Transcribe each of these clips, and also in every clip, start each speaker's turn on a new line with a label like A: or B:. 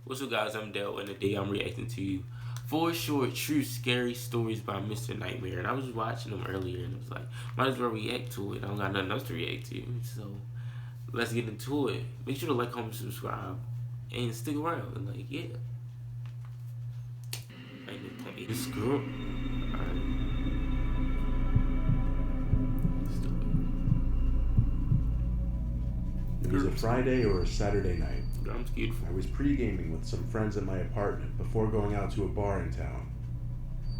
A: What's up, guys? I'm Dell, and today I'm reacting to 4 short, true, scary stories by Mr.Nightmare. And I was watching them earlier, and I was like, might as well react to it. I don't got nothing else to react to, so let's get into it. Make sure to like, comment, subscribe, and stick around. And like, yeah, I ain't gonna play this girl.
B: It was a Friday or a Saturday night.
A: I'm scared.
B: I was pre-gaming with some friends at my apartment before going out to a bar in town.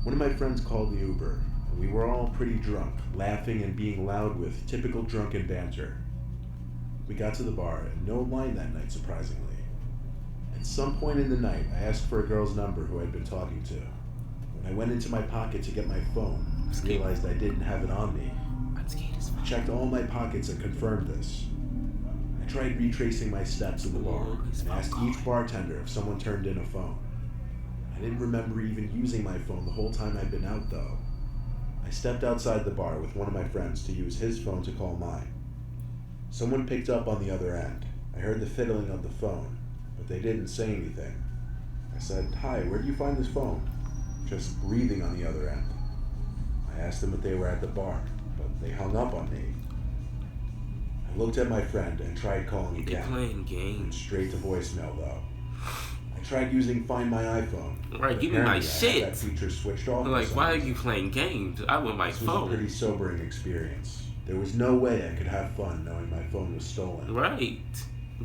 B: One of my friends called the Uber, and we were all pretty drunk, laughing and being loud with typical drunken banter. We got to the bar, and no line that night, surprisingly. At some point in the night, I asked for a girl's number who I'd been talking to. When I went into my pocket to get my phone, I realized I didn't have it on me. I checked all my pockets and confirmed this. I tried retracing my steps in the bar and asked each bartender if someone turned in a phone. I didn't remember even using my phone the whole time I'd been out, though. I stepped outside the bar with one of my friends to use his phone to call mine. Someone picked up on the other end. I heard the fiddling of the phone, but they didn't say anything. I said, "Hi, where do you find this phone?" Just breathing on the other end. I asked them if they were at the bar, but they hung up on me. I looked at my friend and tried calling again.
A: They're playing games.
B: Went straight to voicemail, though. I tried using Find My iPhone.
A: Right, give me my shit.
B: That feature switched off.
A: Like, why are you playing games? I want my phone.
B: This was a pretty sobering experience. There was no way I could have fun knowing my phone was stolen.
A: Right.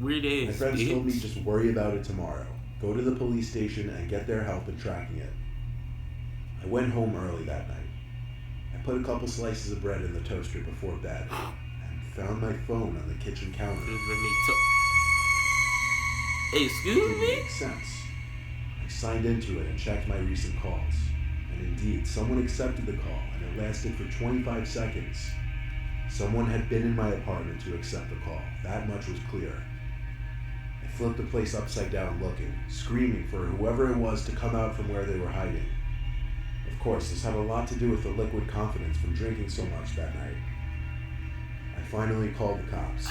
A: Weird ass.
B: My friends told me just worry about it tomorrow. Go to the police station and get their help in tracking it. I went home early that night. I put a couple slices of bread in the toaster before bed. Found my phone on the kitchen counter.
A: Hey, excuse me?
B: It didn't make sense. I signed into it and checked my recent calls. And indeed, someone accepted the call, and it lasted for 25 seconds. Someone had been in my apartment to accept the call. That much was clear. I flipped the place upside down looking, screaming for whoever it was to come out from where they were hiding. Of course, this had a lot to do with the liquid confidence from drinking so much that night. I finally called the cops.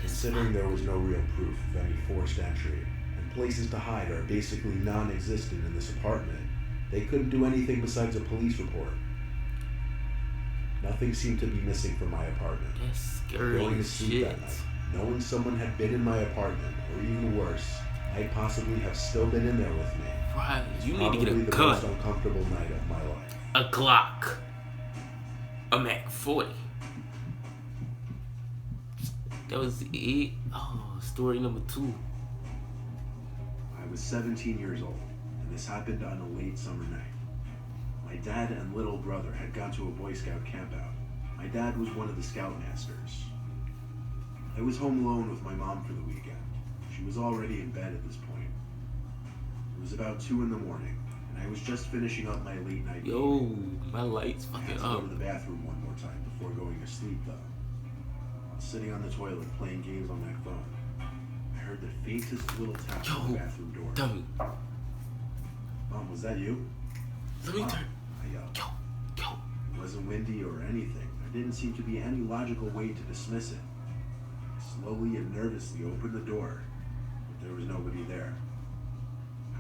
B: Considering there was no real proof of any forced entry, and places to hide are basically non-existent in this apartment, they couldn't do anything besides a police report. Nothing seemed to be missing from my apartment.
A: That's scary.
B: Going to sleep that night, knowing someone had been in my apartment, or even worse, might possibly have still been in there with me.
A: Right, you need to get a
B: the
A: gun.
B: most uncomfortable night of my life.
A: A Glock. A Mac 40. That was it. Oh, story number 2.
B: I was 17 years old, and this happened on a late summer night. My dad and little brother had gone to a Boy Scout campout. My dad was one of the Scoutmasters. I was home alone with my mom for the weekend. She was already in bed at this point. It was about 2 in the morning, and I was just finishing up my late night.
A: Yo, my light's
B: I
A: fucking
B: had to
A: up.
B: go to the bathroom one more time before going to sleep, though. Sitting on the toilet playing games on my phone, I heard the faintest little tap on the bathroom door.
A: Dummy.
B: Mom, was that you?
A: Let me turn.
B: I yelled.
A: Yo.
B: It wasn't windy or anything. There didn't seem to be any logical way to dismiss it. I slowly and nervously opened the door, but there was nobody there.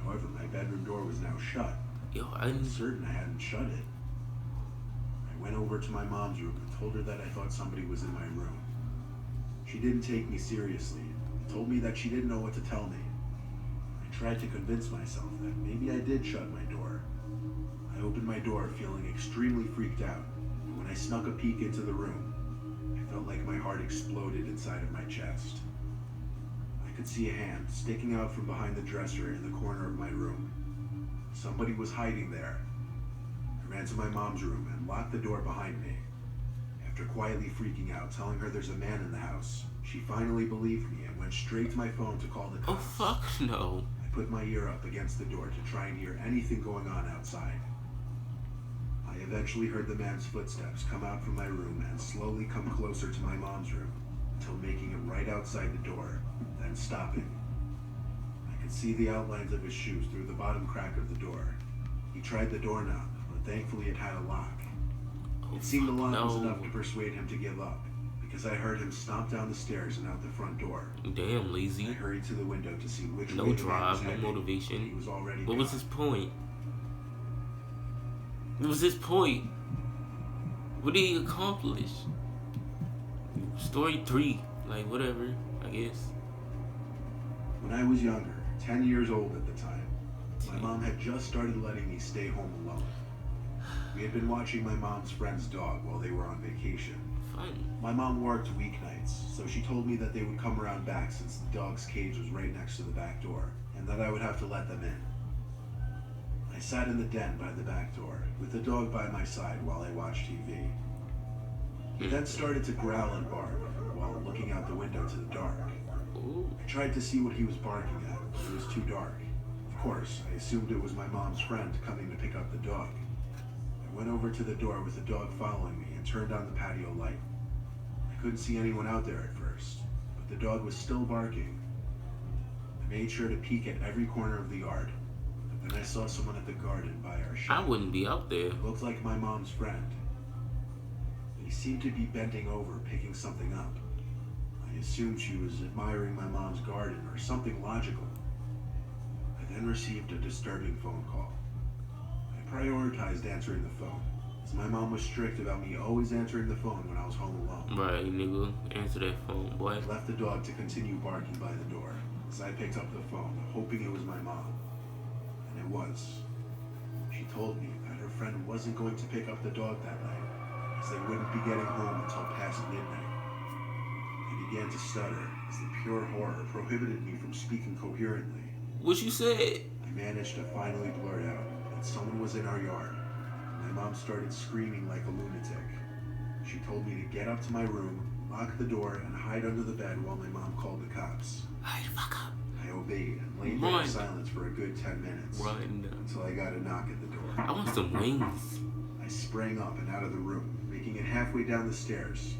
B: However, my bedroom door was now shut.
A: Yo,
B: I'm certain I hadn't shut it. I went over to my mom's room and told her that I thought somebody was in my room. She didn't take me seriously, told me that she didn't know what to tell me. I tried to convince myself that maybe I did shut my door. I opened my door feeling extremely freaked out, and when I snuck a peek into the room, I felt like my heart exploded inside of my chest. I could see a hand sticking out from behind the dresser in the corner of my room. Somebody was hiding there. I ran to my mom's room and locked the door behind me. After quietly freaking out, telling her there's a man in the house, she finally believed me and went straight to my phone to call the cops.
A: Oh, fuck no.
B: I put my ear up against the door to try and hear anything going on outside. I eventually heard the man's footsteps come out from my room and slowly come closer to my mom's room until making it right outside the door, then stopping. I could see the outlines of his shoes through the bottom crack of the door. He tried the doorknob, but thankfully it had a lock. It seemed the lock was enough to persuade him to give up, because I heard him stomp down the stairs and out the front door.
A: Damn,
B: I
A: lazy.
B: hurried to the window to see which
A: No
B: way the man was
A: drive, no
B: heading. He
A: motivation.
B: was already
A: What was
B: gone.
A: his point? What was his point? What did he accomplish? Story 3. Like, whatever, I guess.
B: When I was younger, 10 years old at the time, my mom had just started letting me stay home alone. We had been watching my mom's friend's dog while they were on vacation.
A: Fun.
B: My mom worked weeknights, so she told me that they would come around back since the dog's cage was right next to the back door, and that I would have to let them in. I sat in the den by the back door, with the dog by my side while I watched TV. He then started to growl and bark, while looking out the window to the dark.
A: Ooh.
B: I tried to see what he was barking at, but it was too dark. Of course, I assumed it was my mom's friend coming to pick up the dog. I went over to the door with the dog following me and turned on the patio light. I couldn't see anyone out there at first, but the dog was still barking. I made sure to peek at every corner of the yard, but then I saw someone at the garden by our shed.
A: I wouldn't be out there.
B: It looked like my mom's friend. He seemed to be bending over, picking something up. I assumed she was admiring my mom's garden or something logical. I then received a disturbing phone call. I prioritized answering the phone, as my mom was strict about me always answering the phone when I was home alone.
A: Right, nigga. Answer that phone, boy.
B: I left the dog to continue barking by the door, as I picked up the phone, hoping it was my mom. And it was. She told me that her friend wasn't going to pick up the dog that night, as they wouldn't be getting home until past midnight. I began to stutter, as the pure horror prohibited me from speaking coherently.
A: What you said?
B: I managed to finally blurt out that someone was in our yard. My mom started screaming like a lunatic. She told me to get up to my room, lock the door, and hide under the bed while my mom called the cops.
A: Hurry the fuck up.
B: I obeyed and lay there in silence for a good 10 minutes.
A: Run.
B: Until I got a knock at the door.
A: I want some wings.
B: I sprang up and out of the room, making it halfway down the stairs.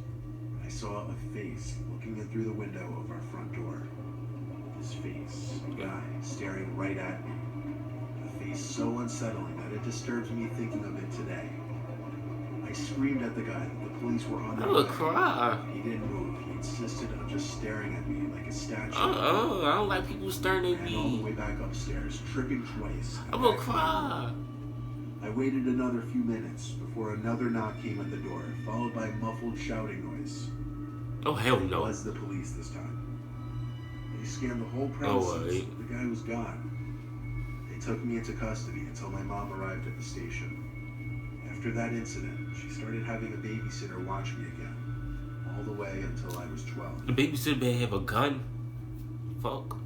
B: I saw a face looking in through the window of our front door. This face, a guy, staring right at me. A face so unsettling that it disturbs me thinking of it today. I screamed at the guy that the police were on their
A: I
B: way.
A: would cry.
B: He didn't move. He insisted on just staring at me like a statue.
A: I don't like people staring at
B: I ran all the
A: me.
B: way back upstairs, tripping twice.
A: I will cry.
B: I waited another few minutes before another knock came at the door, followed by muffled shouting noise.
A: Oh, hell
B: It
A: no.
B: was the police this time. They scanned the whole premises. The guy was gone. They took me into custody until my mom arrived at the station. After that incident, she started having a babysitter watch me again, all the way until I was 12.
A: The babysitter better have a gun. Fuck.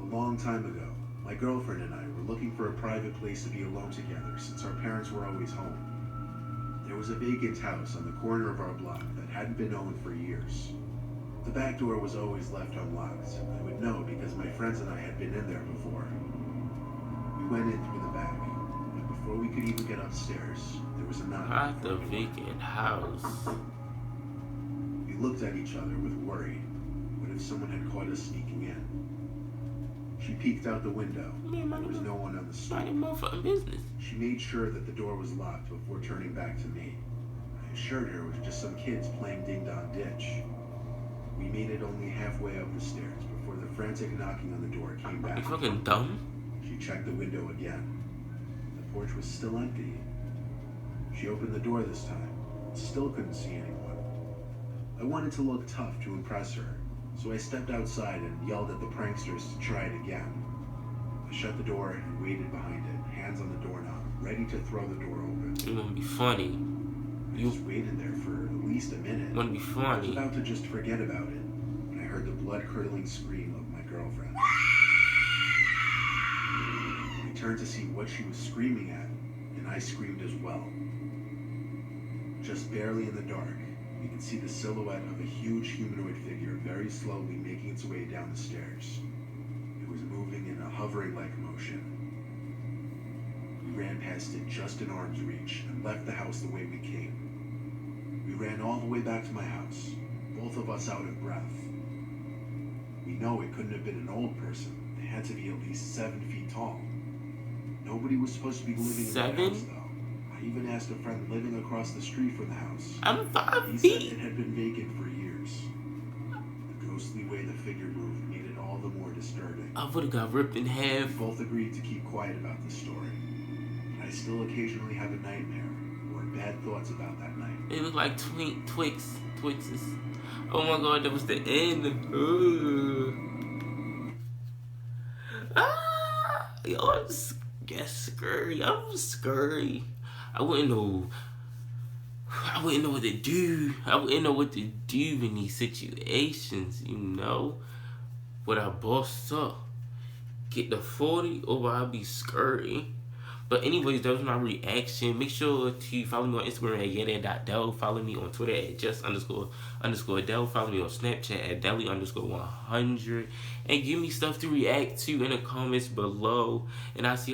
B: A long time ago, my girlfriend and I were looking for a private place to be alone together since our parents were always home. There was a vacant house on the corner of our block that hadn't been owned for years. The back door was always left unlocked. I would know because my friends and I had been in there before. We went in through the back, but before we could even get upstairs, there was a knock.
A: Not the vacant house.
B: We looked at each other with worry. What if someone had caught us sneaking in? She peeked out the window. There was no one on the street.
A: Minding motherfucking business.
B: She made sure that the door was locked before turning back to me. I assured her it was just some kids playing ding-dong ditch. We made it only halfway up the stairs before the frantic knocking on the door came back.
A: You fucking dumb?
B: She checked the window again. The porch was still empty. She opened the door this time. Still couldn't see anyone. I wanted to look tough to impress her, so I stepped outside and yelled at the pranksters to try it again. I shut the door and waited behind it, hands on the doorknob, ready to throw the door open.
A: You wanna be funny.
B: I just waited there for at least a minute.
A: Wanna be
B: I was
A: funny.
B: about to just forget about it when I heard the blood-curdling scream of my girlfriend. I turned to see what she was screaming at, and I screamed as well. Just barely in the dark, we could see the silhouette of a huge humanoid figure very slowly making its way down the stairs. It was moving in a hovering-like motion. We ran past it just in arm's reach and left the house the way we came. We ran all the way back to my house, both of us out of breath. We know it couldn't have been an old person. They had to be at least 7 feet tall. Nobody was supposed to be living in that house,
A: 7.
B: though. I even asked a friend living across the street from the house.
A: I'm
B: He
A: 5
B: said
A: feet.
B: it had been vacant for years. The ghostly way the figure moved made it all the more disturbing.
A: I would have got ripped in
B: We
A: half.
B: both agreed to keep quiet about this story. But I still occasionally have a nightmare or bad thoughts about that night.
A: They look like Twixes. Oh my god, that was the end. Ugh. Yo, get scary. I'm scary. I wouldn't know. I wouldn't know what to do. I wouldn't know what to do in these situations. Would I bust up, get the 40, or would I be scary? But anyways, that was my reaction. Make sure to follow me on Instagram at yeadatdell. Follow me on Twitter at just__Dell. Follow me on Snapchat at Deli_100. And give me stuff to react to in the comments below. And I'll see you.